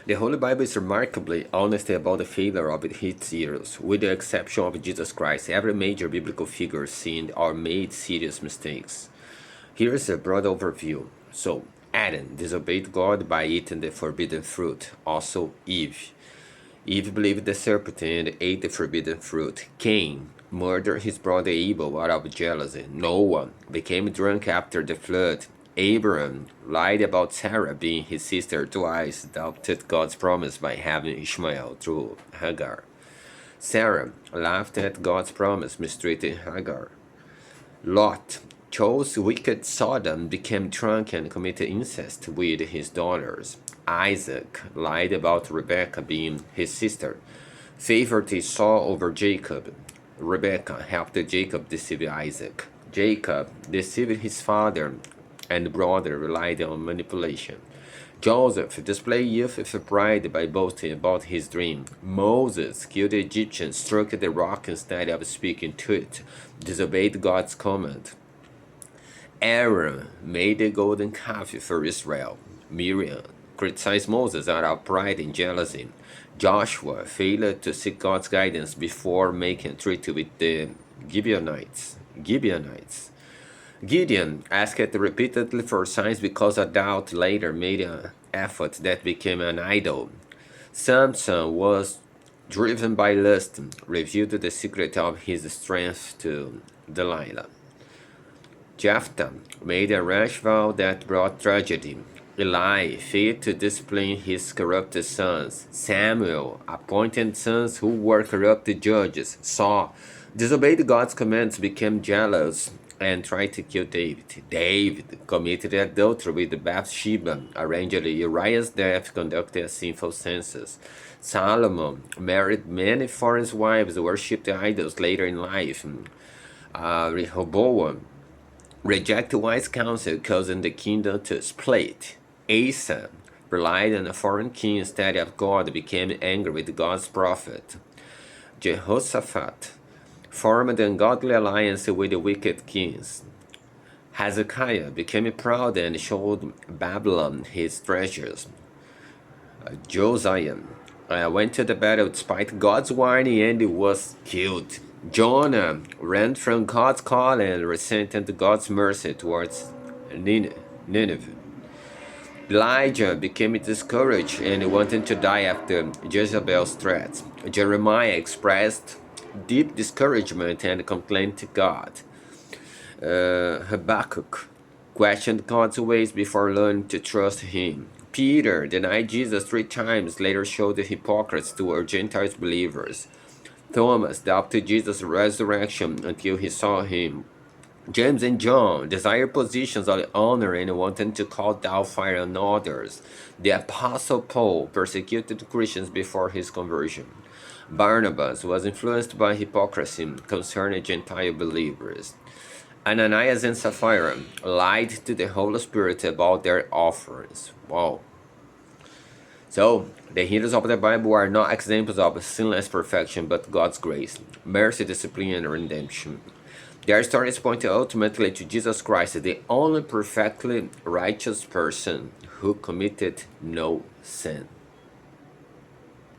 The Holy Bible is remarkably honest about the failure of its heroes. With the exception of Jesus Christ, every major biblical figure sinned or made serious mistakes. Here's a broad overview. So, Adam disobeyed God by eating the forbidden fruit. Also, Eve. Eve believed the serpent and ate the forbidden fruit. Cain murdered his brother Abel out of jealousy. Noah became drunk after the flood. Abraham lied about Sarah being his sister twice, doubted God's promise by having Ishmael through Hagar. Sarah laughed at God's promise, mistreating Hagar. Lot chose wicked Sodom, became drunk, and committed incest with his daughters. Isaac lied about Rebekah being his sister, favored Esau over Jacob. Rebekah helped Jacob deceive Isaac. Jacob deceived his father and brother, relied on manipulation. Joseph displayed youth with pride by boasting about his dream. Moses killed the Egyptian, struck the rock instead of speaking to it, disobeyed God's command. Aaron made a golden calf for Israel. Miriam criticized Moses out of pride and jealousy. Joshua failed to seek God's guidance before making a treaty with the Gibeonites. Gideon asked repeatedly for signs because of doubt, later made an effort that became an idol. Samson was driven by lust, revealed the secret of his strength to Delilah. Jephthah made a rash vow that brought tragedy. Eli failed to discipline his corrupted sons. Samuel appointed sons who were corrupted judges. Saul disobeyed God's commands, became jealous, and tried to kill David. David committed adultery with Bathsheba, arranged Uriah's death, conducted a sinful census. Solomon married many foreign wives, worshipped idols later in life. Rehoboam rejected wise counsel, causing the kingdom to split. Asa relied on a foreign king instead of God, became angry with God's prophet. Jehoshaphat formed an ungodly alliance with the wicked kings. Hezekiah became proud and showed Babylon his treasures. Josiah went to the battle despite God's warning and was killed. Jonah ran from God's call and resented God's mercy towards Nineveh. Elijah became discouraged and wanted to die after Jezebel's threats. Jeremiah expressed deep discouragement and complained to God. Habakkuk questioned God's ways before learning to trust him. Peter denied Jesus 3 times, later showed hypocrisy to Gentile believers. Thomas doubted Jesus' resurrection until he saw him. James and John desired positions of honor and wanted to call down fire on others. The Apostle Paul persecuted Christians before his conversion. Barnabas was influenced by hypocrisy concerning Gentile believers. Ananias and Sapphira lied to the Holy Spirit about their offerings. Wow. So, the heroes of the Bible are not examples of sinless perfection, but God's grace, mercy, discipline, and redemption. Their stories point ultimately to Jesus Christ, the only perfectly righteous person who committed no sin.